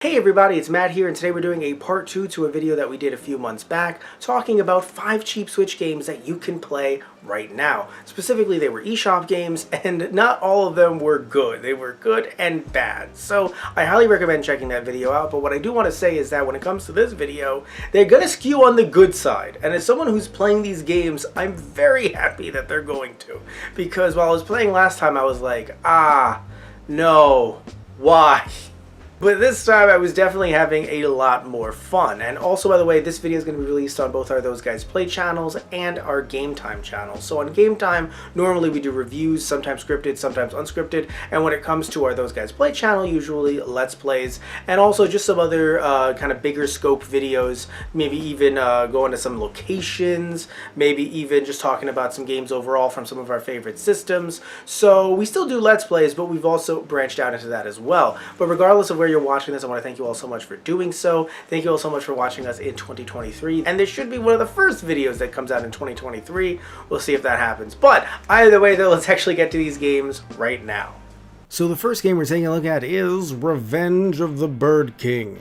Hey everybody, it's Matt here, and today we're doing a part 2 to a video that we did a few months back, talking about 5 cheap Switch games that you can play right now. Specifically, they were eShop games, and not all of them were good. They were good and bad. So I highly recommend checking that video out, but what I do want to say is that when it comes to this video, they're going to skew on the good side. And as someone who's playing these games, I'm very happy that they're going to. Because while I was playing last time, I was like, no, why? But this time I was definitely having a lot more fun. And also, by the way, this video is going to be released on both our Those Guys Play channels and our Game Time channel. So on Game Time, normally we do reviews, sometimes scripted, sometimes unscripted. And when it comes to our Those Guys Play channel, usually Let's Plays, and also just some other kind of bigger scope videos, maybe even going to some locations, maybe even just talking about some games overall from some of our favorite systems. So we still do Let's Plays, but we've also branched out into that as well. But regardless of where you're watching this, I want to thank you all so much for doing so. Thank you all so much for watching us in 2023. And this should be one of the first videos that comes out in 2023. We'll see if that happens. But either way, though, let's actually get to these games right now. So the first game we're taking a look at is Revenge of the Bird King.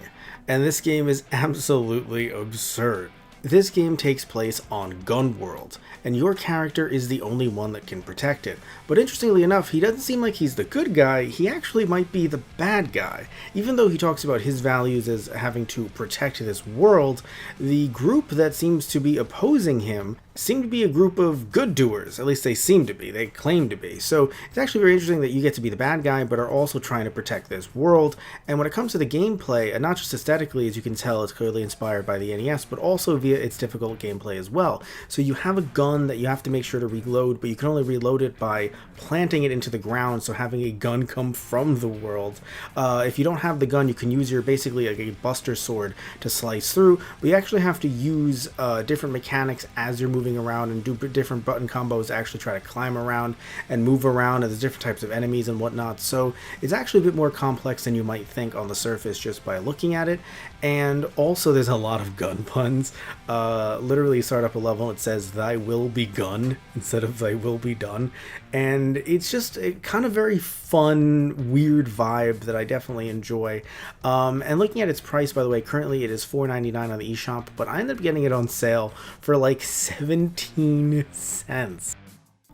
And this game is absolutely absurd. This game takes place on Gun World, and your character is the only one that can protect it. But interestingly enough, he doesn't seem like he's the good guy, he actually might be the bad guy. Even though he talks about his values as having to protect this world, the group that seems to be opposing him seem to be a group of good doers. At least they seem to be, they claim to be. So it's actually very interesting that you get to be the bad guy, but are also trying to protect this world. And when it comes to the gameplay, and not just aesthetically, as you can tell, it's clearly inspired by the NES, but also via its difficult gameplay as well. So you have a gun that you have to make sure to reload, but you can only reload it by planting it into the ground, so having a gun come from the world. If you don't have the gun, you can use your basically like a buster sword to slice through, but you actually have to use different mechanics as you're moving around and do different button combos to actually try to climb around and move around, and there's different types of enemies and whatnot. So it's actually a bit more complex than you might think on the surface just by looking at it. And also there's a lot of gun puns. Literally start up a level and it says "thy will be gun" instead of "thy will be done," and it's just a kind of very fun, weird vibe that I definitely enjoy. And looking at its price, by the way, currently it is $4.99 on the eShop, but I ended up getting it on sale for like 17 cents.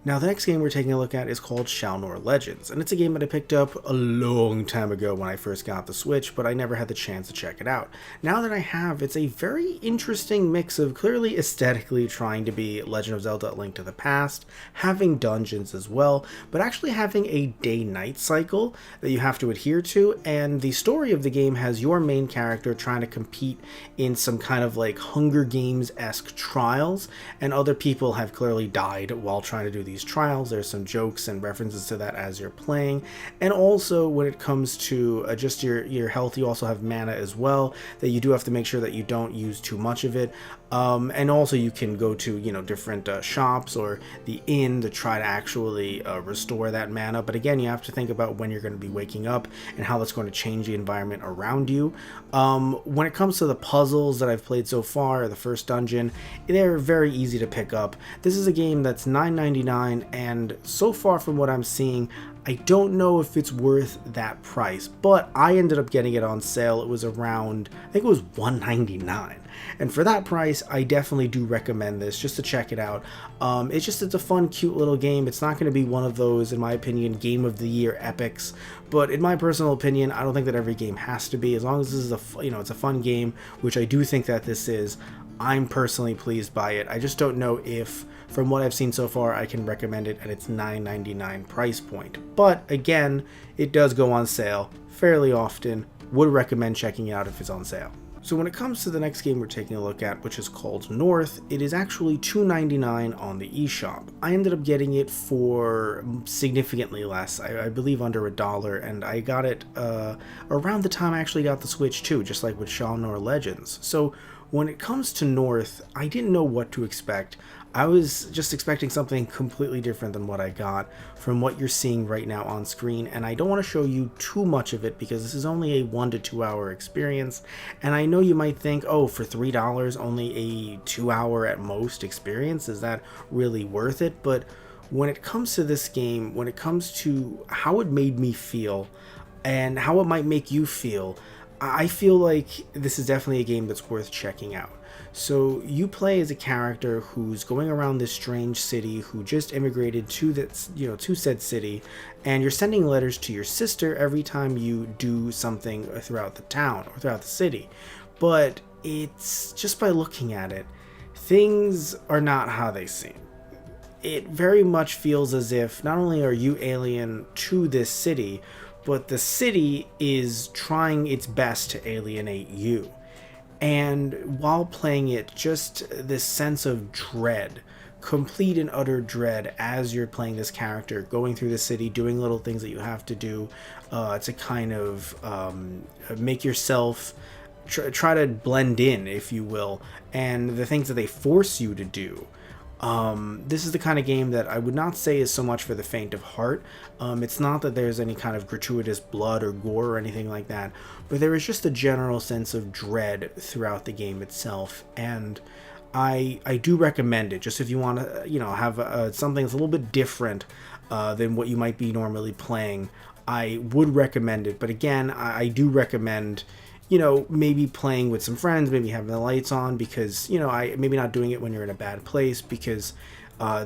Now the next game we're taking a look at is called Shaolnor Legends, and it's a game that I picked up a long time ago when I first got the Switch, but I never had the chance to check it out. Now that I have, it's a very interesting mix of clearly aesthetically trying to be Legend of Zelda: A Link to the Past, having dungeons as well, but actually having a day-night cycle that you have to adhere to, and the story of the game has your main character trying to compete in some kind of like Hunger Games-esque trials, and other people have clearly died while trying to do these trials. There's some jokes and references to that as you're playing. And also when it comes to just your health, you also have mana as well that you do have to make sure that you don't use too much of it. And also you can go to, you know, different shops or the inn to try to actually restore that mana. But again, you have to think about when you're going to be waking up and how that's going to change the environment around you. When it comes to the puzzles that I've played so far, the first dungeon, they're very easy to pick up. This is a game that's $9.99, and so far from what I'm seeing, I don't know if it's worth that price, but I ended up getting it on sale. It was around, I think it was $1.99. And for that price, I definitely do recommend this just to check it out. It's a fun, cute little game. It's not going to be one of those, in my opinion, Game of the Year epics. But in my personal opinion, I don't think that every game has to be. As long as this is it's a fun game, which I do think that this is, I'm personally pleased by it. I just don't know if, from what I've seen so far, I can recommend it at its $9.99 price point. But again, it does go on sale fairly often. Would recommend checking it out if it's on sale. So when it comes to the next game we're taking a look at, which is called North, it is actually $2.99 on the eShop. I ended up getting it for significantly less, I believe under $1, and I got it around the time I actually got the Switch too, just like with Shaolnor Legends. So when it comes to North, I didn't know what to expect. I was just expecting something completely different than what I got from what you're seeing right now on screen, and I don't want to show you too much of it because this is only a 1 to 2 hour experience, and I know you might think, oh, for $3 only a 2 hour at most experience, is that really worth it? But when it comes to this game, when it comes to how it made me feel and how it might make you feel, I feel like this is definitely a game that's worth checking out. So you play as a character who's going around this strange city, who just immigrated to that, to said city, and you're sending letters to your sister every time you do something throughout the town or throughout the city. But it's just by looking at it, things are not how they seem. It very much feels as if not only are you alien to this city, but the city is trying its best to alienate you. And while playing it, just this sense of dread, complete and utter dread as you're playing this character, going through the city, doing little things that you have to do to kind of make yourself try to blend in, if you will, and the things that they force you to do. This is the kind of game that I would not say is so much for the faint of heart. It's not that there's any kind of gratuitous blood or gore or anything like that, but there is just a general sense of dread throughout the game itself, and I do recommend it, just if you want to, have something that's a little bit different than what you might be normally playing. I would recommend it, but again, I do recommend maybe playing with some friends, maybe having the lights on, because, maybe not doing it when you're in a bad place, because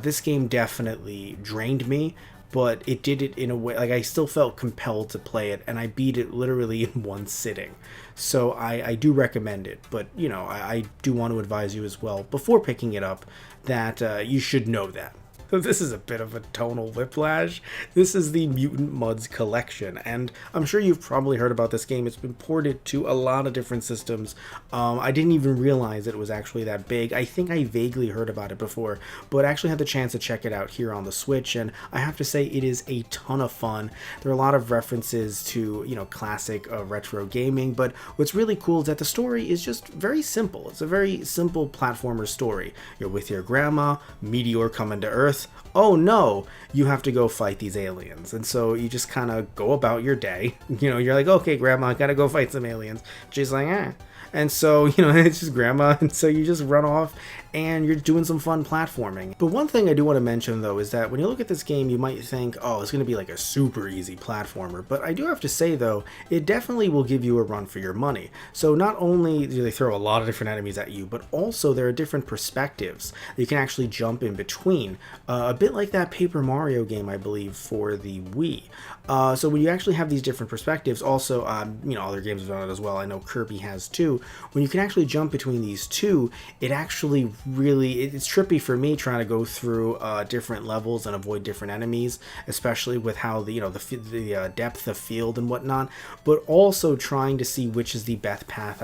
this game definitely drained me, but it did it in a way, like I still felt compelled to play it, and I beat it literally in one sitting. So I do recommend it, but, I do want to advise you as well, before picking it up, that you should know that. This is a bit of a tonal whiplash. This is the Mutant Mudds collection, and I'm sure you've probably heard about this game. It's been ported to a lot of different systems. I didn't even realize that it was actually that big. I think I vaguely heard about it before, but I actually had the chance to check it out here on the Switch, and I have to say it is a ton of fun. There are a lot of references to, classic retro gaming, but what's really cool is that the story is just very simple. It's a very simple platformer story. You're with your grandma, meteor coming to Earth. Oh no, you have to go fight these aliens. And so you just kind of go about your day. You're like, okay, grandma, I gotta go fight some aliens. She's like, eh. And so, it's just grandma, and so you just run off and you're doing some fun platforming. But one thing I do want to mention, though, is that when you look at this game, you might think, oh, it's going to be like a super easy platformer. But I do have to say, though, it definitely will give you a run for your money. So not only do they throw a lot of different enemies at you, but also there are different perspectives that you can actually jump in between. A bit like that Paper Mario game, I believe, for the Wii. So when you actually have these different perspectives, also, other games have done it as well. I know Kirby has too. When you can actually jump between these two, it actually it's trippy for me trying to go through different levels and avoid different enemies, especially with how the depth of field and whatnot, but also trying to see which is the best path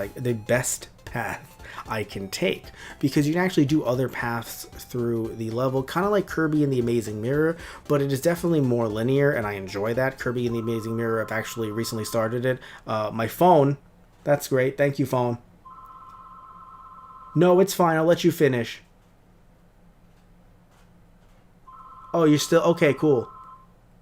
I can take, because you can actually do other paths through the level, kind of like Kirby and the Amazing Mirror, but it is definitely more linear, and I enjoy that. Kirby and the Amazing Mirror, I've actually recently started it. My phone, that's great, thank you, phone. No, it's fine, I'll let you finish. Oh, you're still, okay, cool.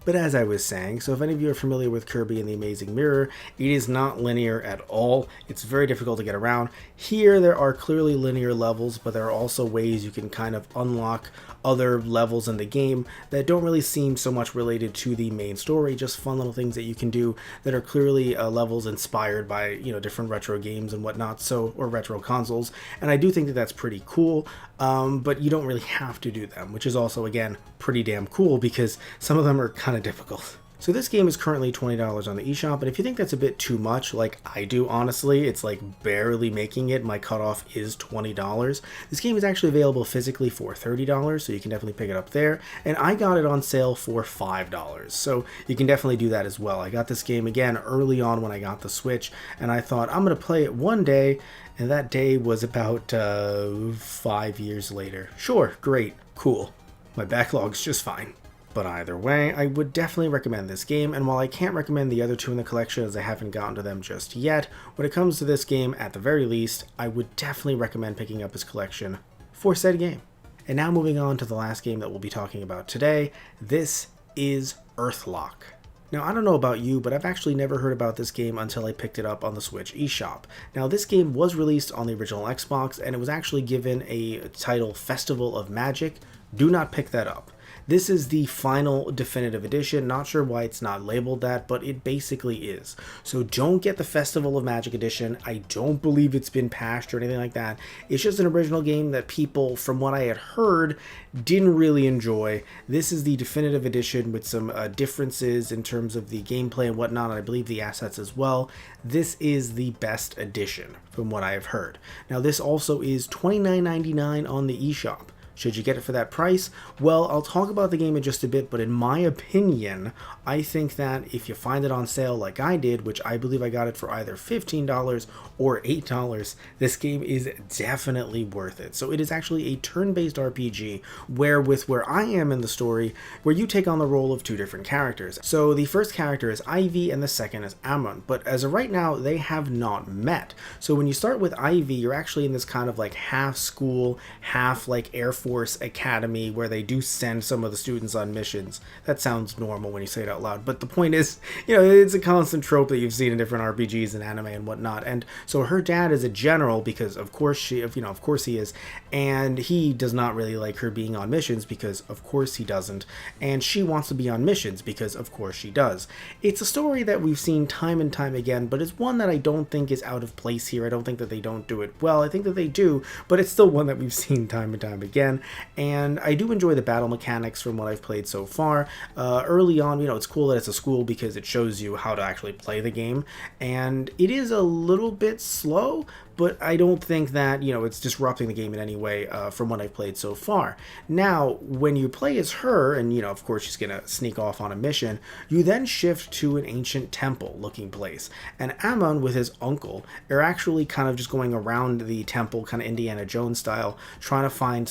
But as I was saying, so if any of you are familiar with Kirby and the Amazing Mirror, it is not linear at all. It's very difficult to get around. Here, there are clearly linear levels, but there are also ways you can kind of unlock other levels in the game that don't really seem so much related to the main story, just fun little things that you can do that are clearly levels inspired by, different retro games and whatnot, or retro consoles, and I do think that that's pretty cool, but you don't really have to do them, which is also, again, pretty damn cool, because some of them are kind of difficult. So this game is currently $20 on the eShop, and if you think that's a bit too much, like I do, honestly, it's like barely making it. My cutoff is $20. This game is actually available physically for $30, so you can definitely pick it up there, and I got it on sale for $5, so you can definitely do that as well. I got this game, again, early on when I got the Switch, and I thought, I'm going to play it one day, and that day was about 5 years later. Sure, great, cool. My backlog's just fine. But either way, I would definitely recommend this game, and while I can't recommend the other two in the collection as I haven't gotten to them just yet, when it comes to this game, at the very least, I would definitely recommend picking up his collection for said game. And now moving on to the last game that we'll be talking about today, this is Earthlock. Now, I don't know about you, but I've actually never heard about this game until I picked it up on the Switch eShop. Now, this game was released on the original Xbox, and it was actually given a title Festival of Magic. Do not pick that up. This is the final definitive edition. Not sure why it's not labeled that, but it basically is. So don't get the Festival of Magic edition. I don't believe it's been patched or anything like that. It's just an original game that people, from what I had heard, didn't really enjoy. This is the definitive edition with some differences in terms of the gameplay and whatnot, and I believe the assets as well. This is the best edition from what I have heard. Now this also is $29.99 on the eShop. Should you get it for that price? Well, I'll talk about the game in just a bit, but in my opinion, I think that if you find it on sale like I did, which I believe I got it for either $15 or $8, this game is definitely worth it. So it is actually a turn-based RPG where I am in the story, where you take on the role of two different characters. So the first character is Ivy and the second is Amon, but as of right now, they have not met. So when you start with Ivy, you're actually in this kind of like half school, half like Air Force Academy where they do send some of the students on missions. That sounds normal when you say it out loud, but the point is, you know, it's a constant trope that you've seen in different RPGs and anime and whatnot. And so her dad is a general because of course he is, and he does not really like her being on missions because of course he doesn't, and she wants to be on missions because of course she does. It's a story that we've seen time and time again, but it's one that I don't think is out of place here. I don't think that they don't do it well. I think that they do, but it's still one that we've seen time and time again. And I do enjoy the battle mechanics from what I've played so far. Early on, you know, it's cool that it's a school because it shows you how to actually play the game, and it is a little bit slow, but I don't think that, you know, it's disrupting the game in any way from what I've played so far. Now, when you play as her, and, you know, of course she's going to sneak off on a mission, you then shift to an ancient temple-looking place. And Amon, with his uncle, are actually kind of just going around the temple, kind of Indiana Jones style, trying to find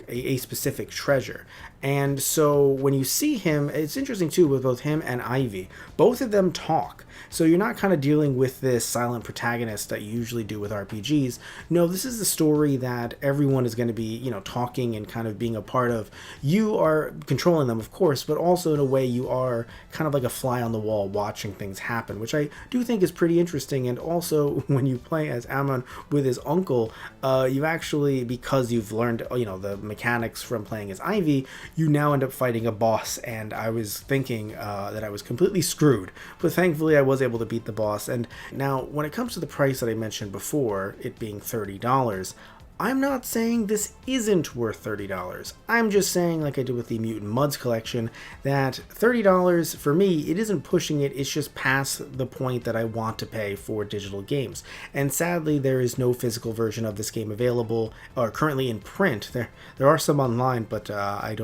a specific treasure. And so when you see him, it's interesting too with both him and Ivy. Both of them talk. So you're not kind of dealing with this silent protagonist that you usually do with RPGs. No, this is the story that everyone is going to be, you know, talking and kind of being a part of. You are controlling them, of course, but also in a way you are kind of like a fly on the wall watching things happen, which I do think is pretty interesting. And also when you play as Amon with his uncle, you actually, because you've learned, you know, the mechanics from playing as Ivy, you now end up fighting a boss, and I was thinking that I was completely screwed, but thankfully I was able to beat the boss. And now when it comes to the price that I mentioned before, it being $30, I'm not saying this isn't worth $30. I'm just saying, like I did with the Mutant Muds collection, that $30 for me, it isn't pushing it, it's just past the point that I want to pay for digital games. And sadly, there is no physical version of this game available, or currently in print. There are some online, but I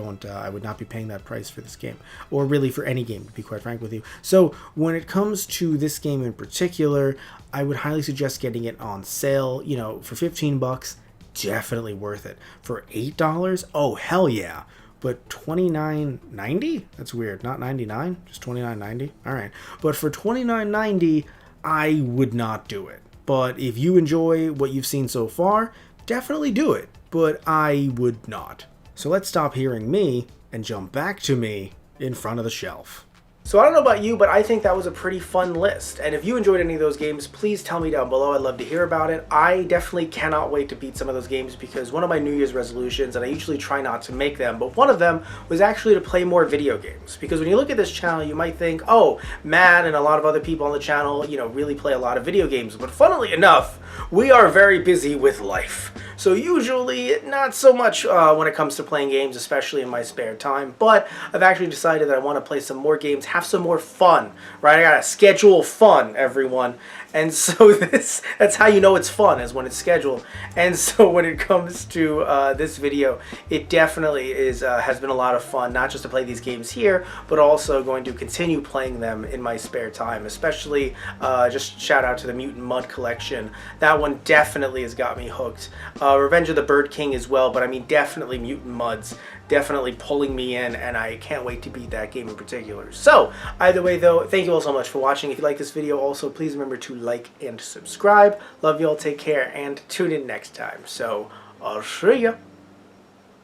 would not be paying that price for this game, or really for any game, to be quite frank with you. So when it comes to this game in particular, I would highly suggest getting it on sale, you know, for 15 bucks. Definitely worth it. For $8, oh hell yeah. But $29.90? That's weird. Not $99, just $29.90. All right. But for $29.90, I would not do it. But if you enjoy what you've seen so far, definitely do it. But I would not. So let's stop hearing me and jump back to me in front of the shelf. So I don't know about you, but I think that was a pretty fun list. And if you enjoyed any of those games, please tell me down below. I'd love to hear about it. I definitely cannot wait to beat some of those games because one of my New Year's resolutions, and I usually try not to make them, but one of them was actually to play more video games. Because when you look at this channel, you might think, oh, Matt and a lot of other people on the channel, you know, really play a lot of video games. But funnily enough, we are very busy with life. So usually not so much when it comes to playing games, especially in my spare time. But I've actually decided that I want to play some more games, have some more fun, right? I gotta schedule fun, everyone. And so that's how you know it's fun, is when it's scheduled. And so when it comes to this video, it definitely has been a lot of fun, not just to play these games here, but also going to continue playing them in my spare time. Especially, just shout out to the Mutant Mud collection. That one definitely has got me hooked. Revenge of the Bird King as well, but I mean definitely Mutant Muds. Definitely pulling me in, and I can't wait to beat that game in particular. So, either way though, thank you all so much for watching. If you like this video, also please remember to like and subscribe. Love you all, take care, and tune in next time. So, I'll see ya.